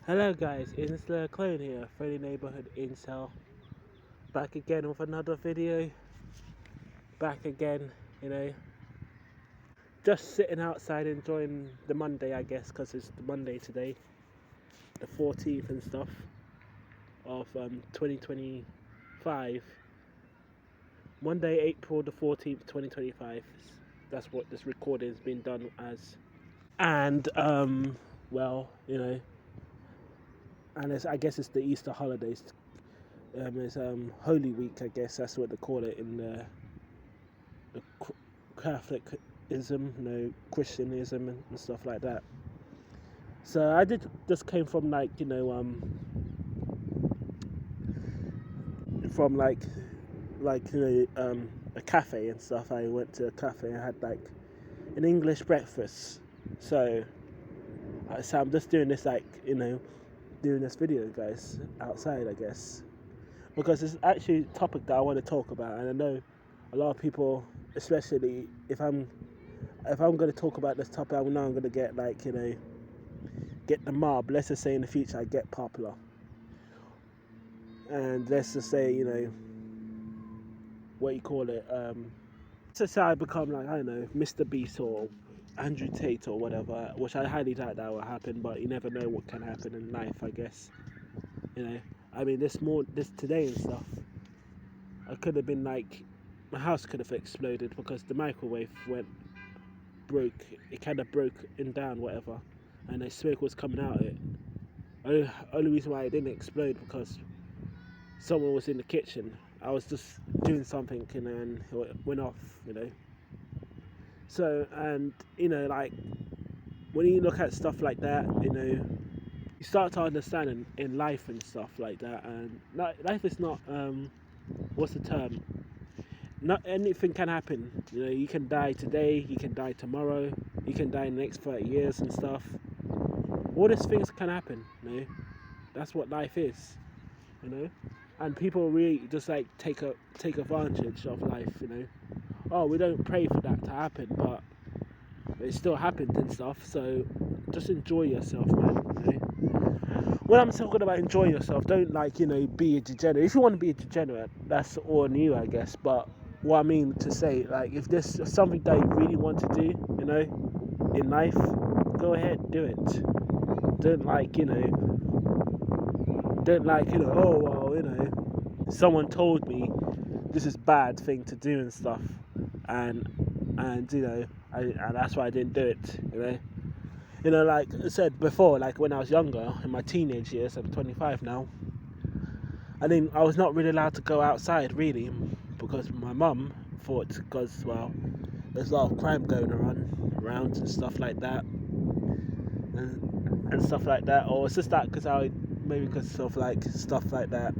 Hello guys, Inslayerclone here, friendly neighborhood incel. Back again with another video. Back again, you know. Just sitting outside enjoying the Monday, I guess, because it's the Monday today, the 14th and stuff of 2025. Monday, April the 14th, 2025. That's what this recording's been done as. And well, and I guess it's the Easter holidays. It's Holy Week, I guess that's what they call it in the Catholicism, Christianism and stuff like that. So I did just came from from a cafe and stuff. I went to a cafe and had like an English breakfast. So I'm just doing this doing this video, guys, outside, I guess, because it's actually a topic that I want to talk about, and I know a lot of people, especially if I'm going to talk about this topic, I know I'm going to get get the mob. Let's just say in the future I get popular, and let's just say what you call it. Let's just say I become like, I don't know, Mr. Beast or Andrew Tate or whatever, which I highly doubt that will happen, but you never know what can happen in life, I guess. I mean, this today and stuff, I could have been like, my house could have exploded because the microwave broke. It kind of broke and down, whatever, and the smoke was coming out of it. Only reason why it didn't explode because someone was in the kitchen. I was just doing something, and it went off, So, and like when you look at stuff like that, you start to understand in life and stuff like that. And life is not what's the term? Not anything can happen. You can die today, you can die tomorrow, you can die in the next 30 years and stuff. All these things can happen. That's what life is. And people really just like take advantage of life. Oh, we don't pray for that to happen, but it still happened and stuff. So just enjoy yourself, man. When I'm talking about enjoy yourself, don't be a degenerate. If you want to be a degenerate, that's all on you, I guess. But what I mean to say, like, if there's something that you really want to do, in life, go ahead, do it. Don't oh well, someone told me this is bad thing to do and stuff, and and that's why I didn't do it. Like I said before, like when I was younger, in my teenage years, I'm 25 now. I was not really allowed to go outside really, because my mum thought, because well, there's a lot of crime going around and stuff like that, and stuff like that, or it's just that maybe because of like stuff like that.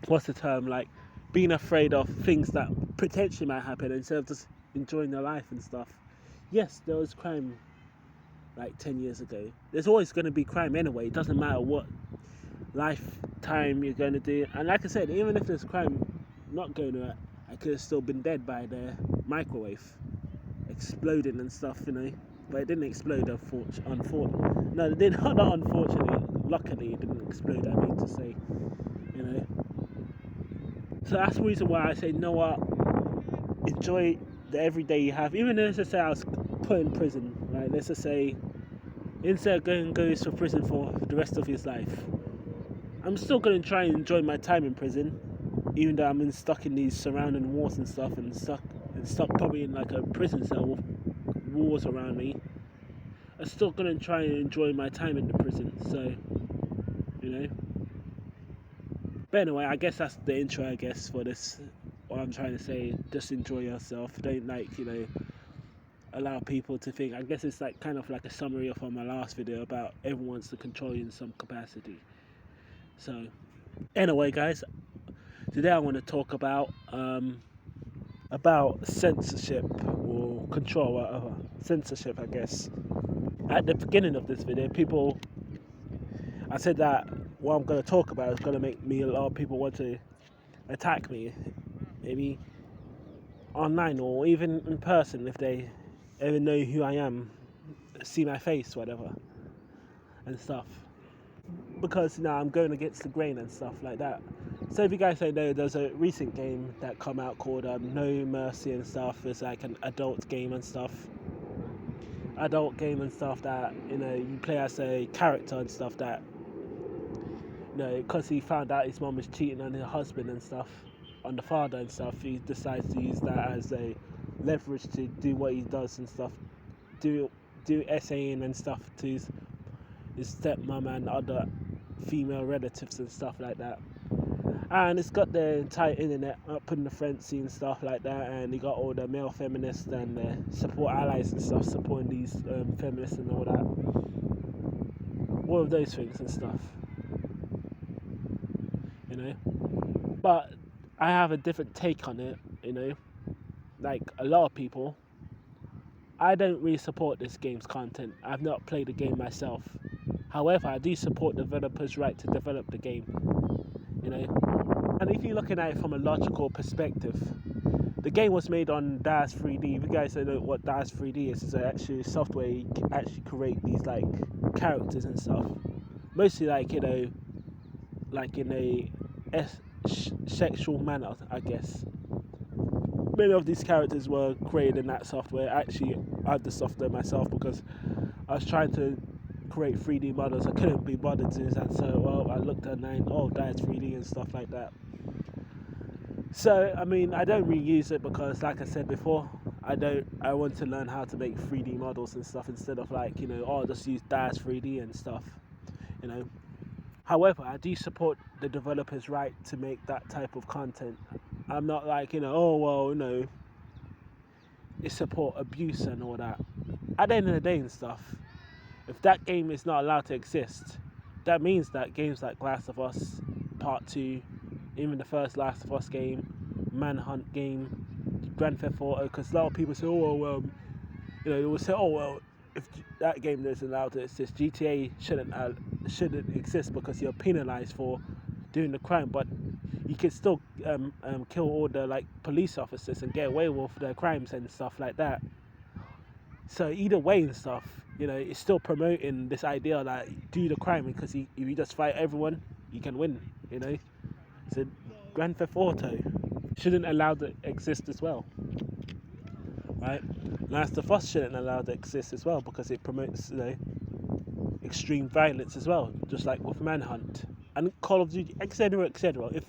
What's the term? Like being afraid of things that potentially might happen instead of just enjoying their life and stuff. Yes, there was crime like 10 years ago. There's always going to be crime anyway. It doesn't matter what lifetime you're going to do. And like I said, even if there's crime not going to, I could have still been dead by the microwave exploding and stuff, But it didn't explode, unfortunately. No, it did not unfortunately. Luckily, it didn't explode, I mean to say, So that's the reason why I say, what? Enjoy the everyday you have. Even if, let's just say I was put in prison, right? Let's just say, instead of goes to prison for the rest of his life, I'm still going to try and enjoy my time in prison, even though I'm stuck in these surrounding walls and stuff, and stuck probably in like a prison cell with walls around me. I'm still going to try and enjoy my time in the prison, so, But anyway, I guess that's the intro, I guess, for this. What I'm trying to say, just enjoy yourself. Don't allow people to think. I guess it's like kind of like a summary of my last video about everyone wants to control you in some capacity. So, anyway, guys, today I want to talk about censorship or control, whatever. Censorship, I guess. At the beginning of this video, I said that what I'm going to talk about is going to make a lot of people want to attack me, maybe online or even in person if they ever know who I am, see my face, whatever, and stuff. because I'm going against the grain and stuff like that. So if you guys don't know, there's a recent game that come out called No Mercy and stuff. It's like an adult game and stuff that you play as a character and stuff that because he found out his mom was cheating on her husband and stuff, on the father and stuff. He decides to use that as a leverage to do what he does and stuff, do essaying and stuff to his stepmom and other female relatives and stuff like that. And it's got the entire internet up in the frenzy and stuff like that, and you got all the male feminists and the support allies and stuff supporting these feminists and all that, all of those things and stuff, but I have a different take on it. Like a lot of people, I don't really support this game's content. I've not played the game myself. However, I do support developers' right to develop the game. And if you're looking at it from a logical perspective, the game was made on DAS 3D. If you guys don't know what DAS 3D is, it's actually software you can actually create these like characters and stuff. Mostly like in a sexual manner, I guess. Many of these characters were created in that software. Actually, I had the software myself because I was trying to create 3D models. I couldn't be bothered to do that, so I looked online, that's 3D and stuff like that. So I don't really use it because, like I said before, I want to learn how to make 3D models and stuff instead of just use DAS 3D and stuff. However, I do support the developers' right to make that type of content. I'm not it support abuse and all that. At the end of the day and stuff, if that game is not allowed to exist, that means that games like Last of Us Part 2, even the first Last of Us game, Manhunt game, Grand Theft Auto, because a lot of people say, they will say, if that game isn't allowed to exist, GTA shouldn't exist because you're penalised for doing the crime, but you can still kill all the police officers and get away with their crimes and stuff like that. So either way and stuff, it's still promoting this idea that do the crime because if you just fight everyone, you can win. So Grand Theft Auto shouldn't allow to exist as well, right? Last of Us shouldn't allow to exist as well because it promotes extreme violence as well, just like with Manhunt and Call of Duty, etc., etc. If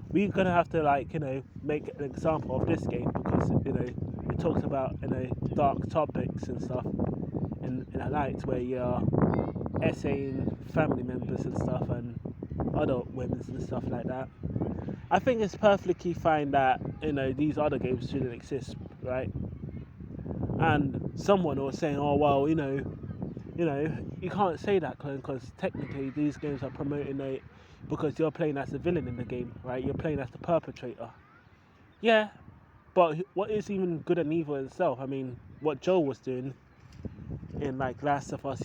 we're gonna have to make an example of this game because it talks about dark topics and stuff in a light where you're essaying family members and stuff and other women and stuff like that. I think it's perfectly fine that these other games shouldn't exist, right? And someone was saying, you can't say that because technically these games are promoting because you're playing as the villain in the game, right? You're playing as the perpetrator. Yeah, but what is even good and evil in itself? What Joel was doing in Last of Us,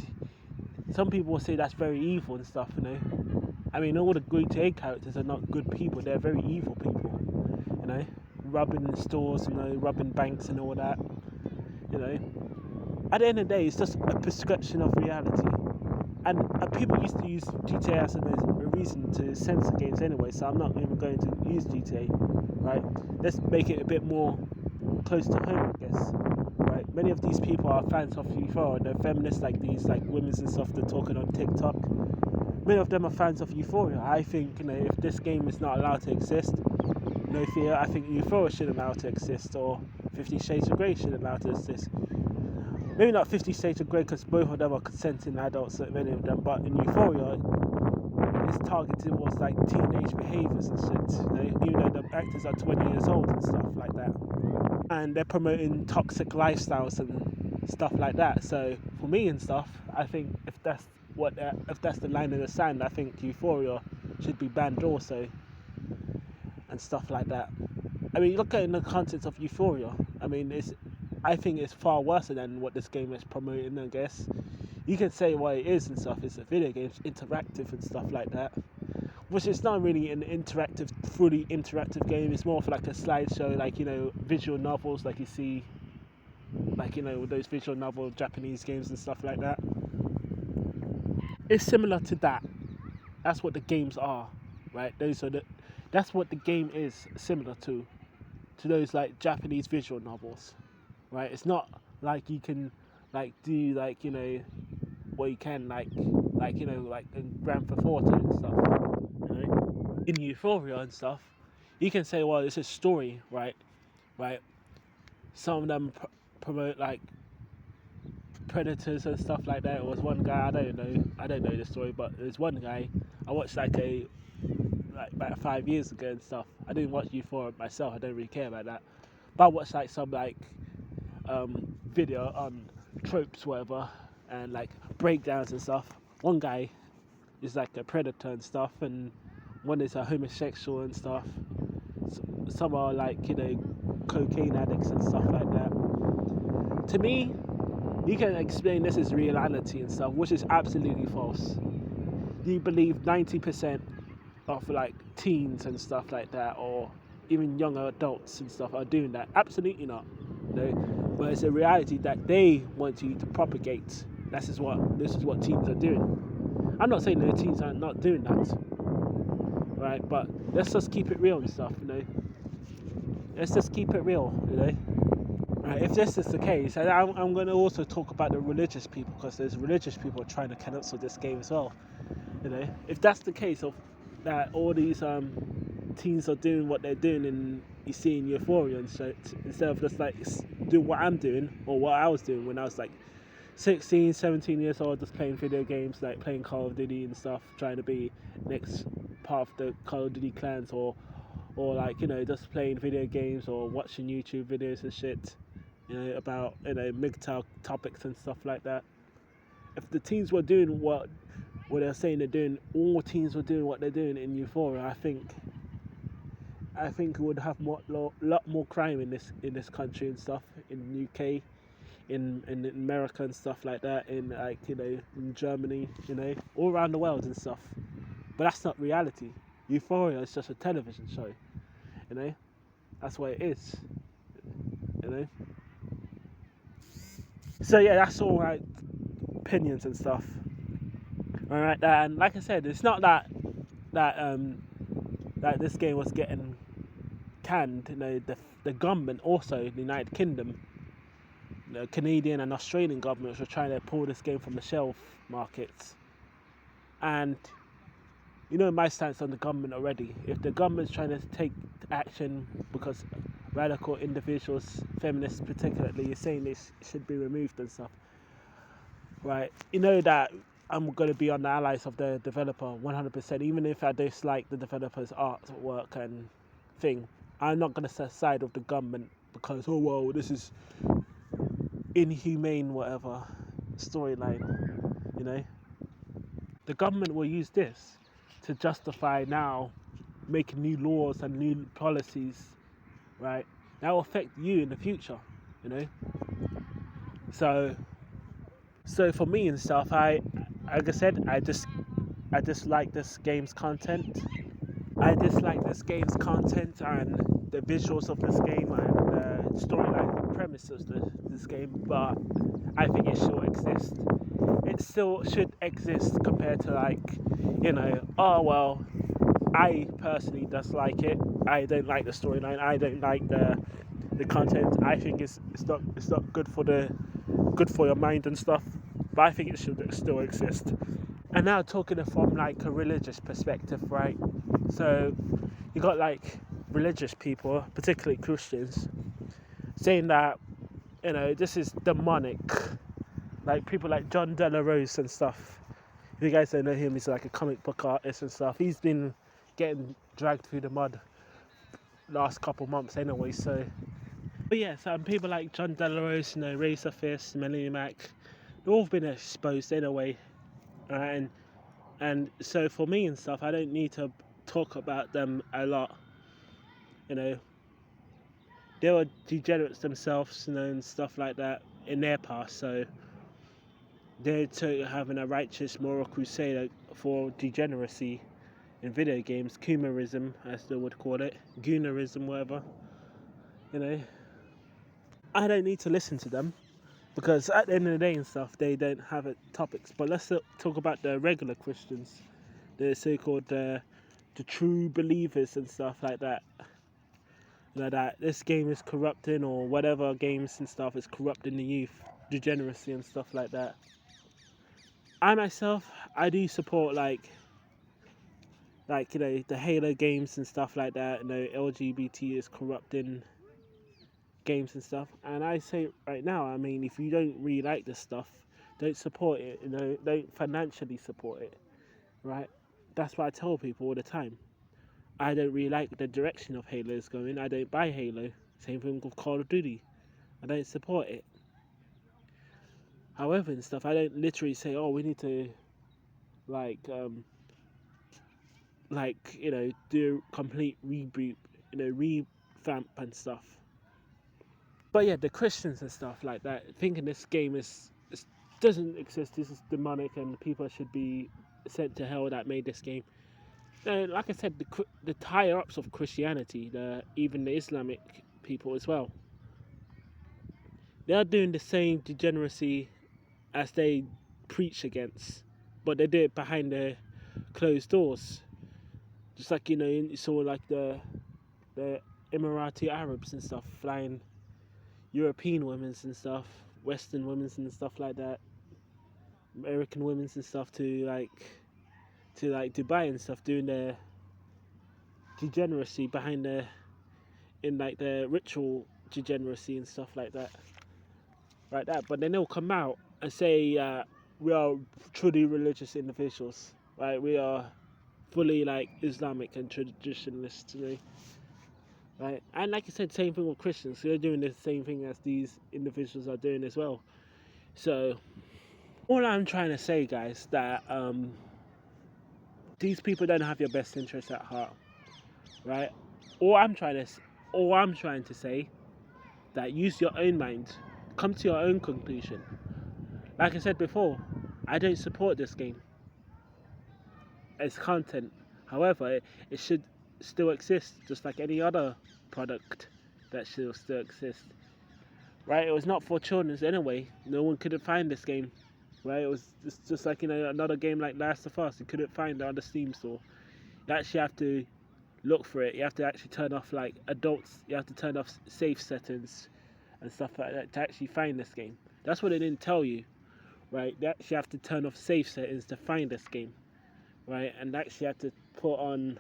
some people will say that's very evil and stuff, all the GTA characters are not good people, they're very evil people, robbing stores, robbing banks and all that, At the end of the day, it's just a prescription of reality. And people used to use GTA as a reason to censor games anyway, so I'm not even going to use GTA, right? Let's make it a bit more close to home, I guess, right? Many of these people are fans of FIFA, and they're feminists like these, women's and stuff they're talking on TikTok. Many of them are fans of Euphoria. I think, if this game is not allowed to exist, no fear, I think Euphoria shouldn't allow to exist, or 50 Shades of Grey shouldn't allow to exist. Maybe not 50 Shades of Grey because both of them are consenting adults, many of them, but in Euphoria, it's targeted towards teenage behaviours and shit, even though the actors are 20 years old and stuff like that. And they're promoting toxic lifestyles and stuff like that. So for me and stuff, I think if that's the line in the sand, I think Euphoria should be banned also and stuff like that. Look at it in the context of Euphoria. I think it's far worse than what this game is promoting, I guess. You can say what it is and stuff, it's a video game, it's interactive and stuff like that. Which is not really an fully interactive game, it's more of a slideshow, visual novels like you see, those visual novel Japanese games and stuff like that. It's similar to that, That's what the games are, right? That's what the game is similar to those like Japanese visual novels, right? It's not like you can like do like what you can like in Grand Theft Auto and stuff, in Euphoria and stuff. You can say, well, it's a story, right? Some of them promote like predators and stuff like that. It was one guy, I don't know the story, but there's one guy I watched like about 5 years ago and stuff. I didn't watch Euphoria myself. I don't really care about that. But I watched like some video on tropes, whatever, and like breakdowns and stuff. One guy is like a predator and stuff, and one is a homosexual and stuff. Some are like cocaine addicts and stuff like that. To me, you can explain this as reality and stuff, which is absolutely false. Do you believe 90% of like teens and stuff like that, or even younger adults and stuff are doing that? Absolutely not. But it's a reality that they want you to propagate. This is what teens are doing. I'm not saying that teens are not doing that, right? But let's just keep it real and stuff. Let's just keep it real. Right, if this is the case, and I'm going to also talk about the religious people, because there's religious people trying to cancel this game as well. If that's the case of that, all these teens are doing what they're doing, and you see in Euphoria and shit, instead of just like do what I'm doing or what I was doing when I was like 16, 17 years old, just playing video games, like playing Call of Duty and stuff, trying to be next part of the Call of Duty clans, or like just playing video games or watching YouTube videos and shit. About MGTOW topics and stuff like that. If the teens were doing what they're saying they're doing, all teens were doing what they're doing in Euphoria, I think we would have lot more crime in this country and stuff, in the UK, in America and stuff like that, in in Germany, all around the world and stuff. But that's not reality. Euphoria is just a television show, That's what it is, So yeah, that's all right. Opinions and stuff. All right, and like I said, it's not that this game was getting canned. The government, also the United Kingdom, the Canadian and Australian governments were trying to pull this game from the shelf markets. And my stance on the government already. If the government's trying to take action because radical individuals, feminists particularly, are saying this should be removed and stuff, right? That I'm going to be on the allies of the developer 100%, even if I dislike the developer's artwork and thing. I'm not going to side with the government because, oh well, this is inhumane, whatever storyline. The government will use this to justify now making new laws and new policies, right? That will affect you in the future, So for me and stuff, like I said, I just like this game's content. I just like this game's content and the visuals of this game and the storyline premise of this game, but I think it should exist. It still should exist compared to oh well, I personally dislike it. I don't like the storyline. I don't like the content. I think it's not good for your mind and stuff. But I think it should still exist. And now talking from like a religious perspective, right? So you got like religious people, particularly Christians, saying that this is demonic. Like people like John De La Rose and stuff. If you guys don't know him, he's like a comic book artist and stuff. He's been getting dragged through the mud last couple months anyway. So, but yeah, so people like John De La Rose, Razor Fist, Melanie Mac, they've all been exposed anyway. And so for me and stuff, I don't need to talk about them a lot. They were degenerates themselves, and stuff like that in their past. So they're having a righteous moral crusade for degeneracy in video games, Coomerism, as they would call it, Goonerism, whatever. I don't need to listen to them because at the end of the day and stuff, they don't have topics. But let's talk about the regular Christians, the so-called the true believers and stuff like that. That this game is corrupting, or whatever games and stuff is corrupting the youth, degeneracy and stuff like that. I myself, I do support like the Halo games and stuff like that. LGBT is corrupting games and stuff. And I say right now, I mean, if you don't really like this stuff, don't support it. Don't financially support it, right? That's what I tell people all the time. I don't really like the direction of Halo is going. I don't buy Halo. Same thing with Call of Duty. I don't support it. However, and stuff, I don't literally say, oh, we need to do a complete reboot, revamp and stuff. But yeah, the Christians and stuff like that, thinking this game doesn't exist, this is demonic and people should be sent to hell that made this game. Like I said, the higher ups of Christianity, even the Islamic people as well, they are doing the same degeneracy as they preach against, but they do it behind their closed doors. Just like you saw like the Emirati Arabs and stuff flying European women's and stuff, Western women's and stuff like that, American women's and stuff to Dubai and stuff, doing their degeneracy behind their ritual degeneracy and stuff like that. But then they'll come out and say we are truly religious individuals, right? We are fully like Islamic and traditionalist, right? And like I said, same thing with Christians. They're doing the same thing as these individuals are doing as well. So all I'm trying to say, guys, that these people don't have your best interests at heart, right? All I'm trying to say, that use your own mind, come to your own conclusion. Like I said before, I don't support this game. Its content, however, it should still exist, just like any other product that should still exist, right? It was not for children anyway. No one could find this game, right? It was just like another game like Last of Us. You couldn't find it on the Steam store. You actually have to look for it. You have to actually turn off like adults. You have to turn off safe settings and stuff like that to actually find this game. That's what they didn't tell you, right? They actually have to turn off safe settings to find this game, right? And actually have to put on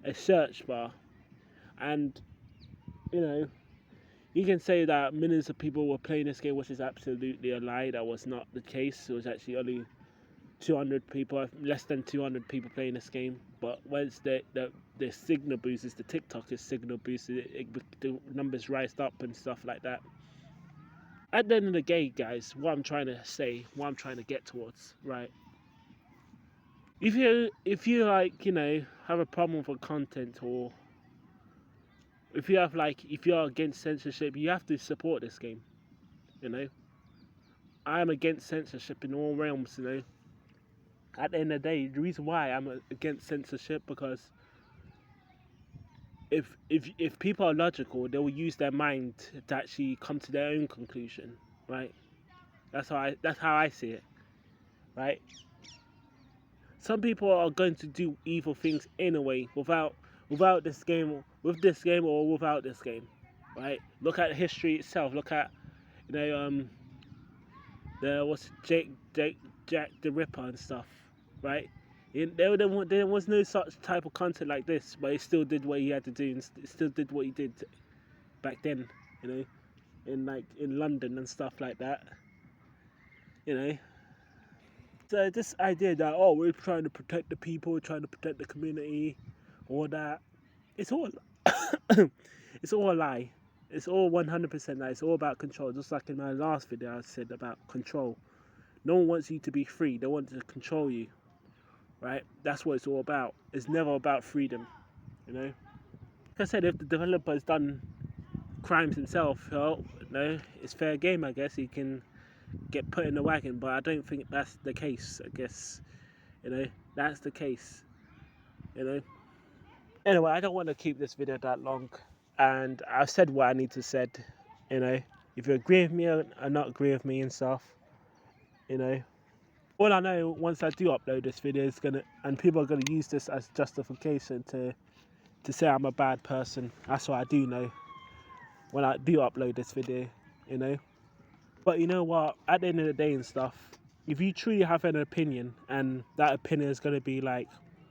a search bar. And you can say that millions of people were playing this game, which is absolutely a lie. That was not the case. It was actually only 200 people, less than 200 people playing this game. But once the signal boosts, the TikTok is signal boosted, the numbers rise up and stuff like that. At the end of the day, guys, what I'm trying to say, what I'm trying to get towards, right? If you have a problem with content, or if you're against censorship, you have to support this game. I am against censorship in all realms. At the end of the day, the reason why I'm against censorship, because if people are logical, they will use their mind to actually come to their own conclusion, right? That's how I see it, right? Some people are going to do evil things anyway, without this game, with this game or without this game, right? Look at history itself. Look at Jack the Ripper and stuff, right? There was no such type of content like this, but he still did what he had to do, and still did what he did back then, in London and stuff like that, So this idea that, oh, we're trying to protect the people, we're trying to protect the community, all that, it's all it's all a lie. It's all 100% lie. It's all about control. Just like in my last video, I said about control. No one wants you to be free. They want to control you, right? That's what it's all about. It's never about freedom, Like I said, if the developer has done crimes himself, it's fair game, I guess. He can get put in the wagon, but I don't think that's the case. I guess, that's the case, Anyway, I don't want to keep this video that long, and I've said what I need to said, If you agree with me or not agree with me and stuff, All I know, once I do upload this video, is gonna and people are gonna use this as justification to say I'm a bad person. That's what I do know when I do upload this video, you know. But you know what? At the end of the day and stuff, if you truly have an opinion, and that opinion is gonna be like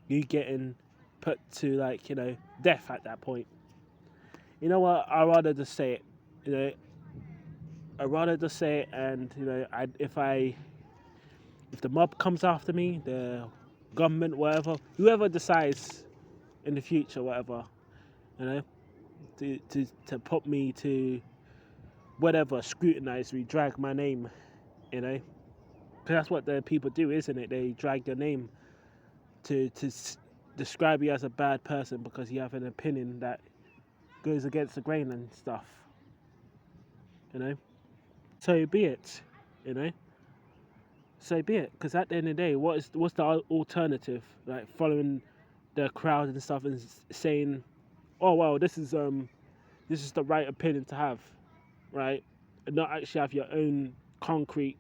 you getting put to, like, you know, death at that point, you know what? I'd rather just say it, you know. I'd rather just say it, and you know, if the mob comes after me, the government, whatever, whoever decides in the future, whatever, you know, to put me to whatever, scrutinize me, drag my name, you know, because that's what the people do, isn't it? They drag your name to describe you as a bad person because you have an opinion that goes against the grain and stuff, you know. So be it, you know. So be it, because at the end of the day, what's the alternative? Like following the crowd and stuff and saying, "Oh well, this is the right opinion to have," right? And not actually have your own concrete,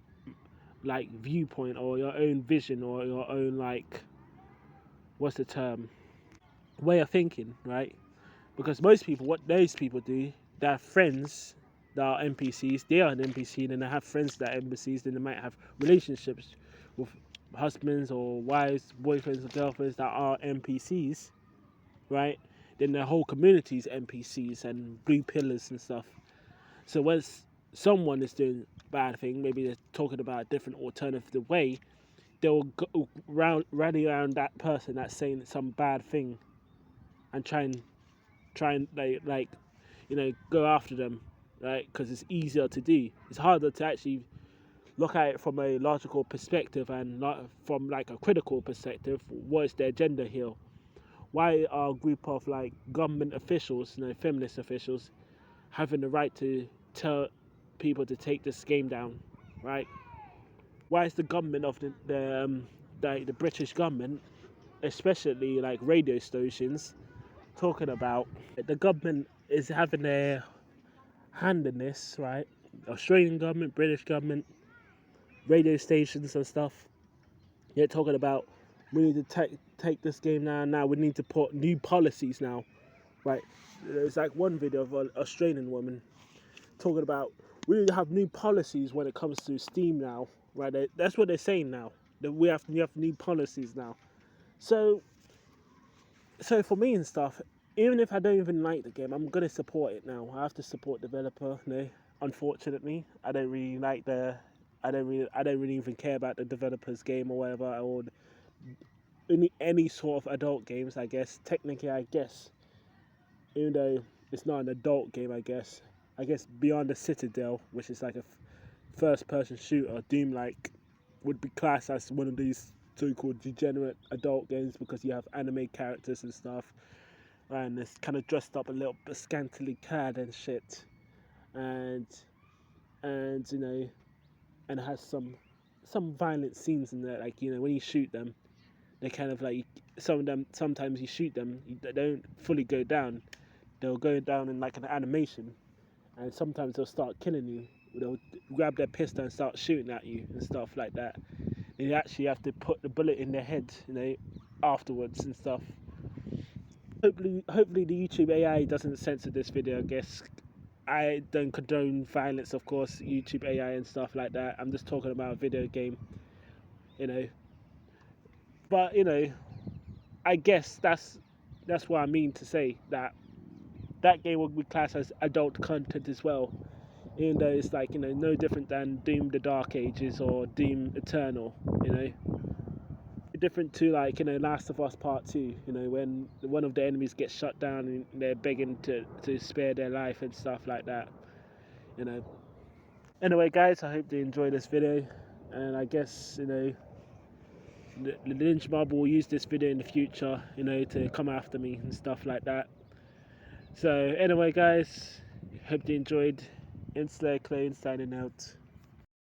like, viewpoint or your own vision or your own, like, what's the term, way of thinking, right? Because most people, what those people do, they have friends that are NPCs. They are an NPC, and then they have friends that are NPCs. Then they might have relationships with husbands or wives, boyfriends or girlfriends that are NPCs, right? Then the whole community is NPCs and blue pillars and stuff. So when someone is doing a bad thing, maybe they're talking about a different alternative way, they'll go rally around that person that's saying some bad thing and try and like you know, go after them, right? Because it's easier to do. It's harder to actually look at it from a logical perspective and not from, like, a critical perspective. What is the agenda here? Why are a group of, like, government officials, you know, feminist officials, having the right to tell people to take this game down, right? Why is the government of the British government, especially like radio stations, talking about the government is having their hand in this, right? Australian government, British government, radio stations and stuff. They're talking about, we need to take this game down now. We need to put new policies now, right? There's like one video of an Australian woman talking about, we need to have new policies when it comes to Steam now, right? That's what they're saying now. That we have new policies now. So for me and stuff, even if I don't even like the game, I'm gonna support it now. I have to support developer. No, unfortunately, I don't really even care about the developer's game or whatever, or any sort of adult games. I guess technically, even though it's not an adult game, I guess Beyond the Citadel, which is like a first-person shooter, Doom, like, would be classed as one of these so-called degenerate adult games because you have anime characters and stuff, and it's kind of dressed up a little bit scantily clad and shit, and you know, and it has some violent scenes in there, like, you know, when you shoot them, they kind of like, some of them, sometimes you shoot them, they don't fully go down, they'll go down in like an animation, and sometimes they'll start killing you. They'll grab their pistol and start shooting at you and stuff like that. And you actually have to put the bullet in their head, you know, afterwards and stuff. Hopefully the YouTube AI doesn't censor this video. I guess I don't condone violence, of course, YouTube AI and stuff like that. I'm just talking about a video game, you know. But you know, I guess that's what I mean to say, that game would be classed as adult content as well, even though it's like, you know, no different than Doom the Dark Ages or Doom Eternal, you know. Different to, like, you know, Last of Us Part 2, you know, when one of the enemies gets shut down and they're begging to spare their life and stuff like that, you know. Anyway, guys, I hope you enjoyed this video, and I guess, you know, the lynch mob will use this video in the future, you know, to come after me and stuff like that. So anyway, guys, hope you enjoyed. Inslayerclone signing out.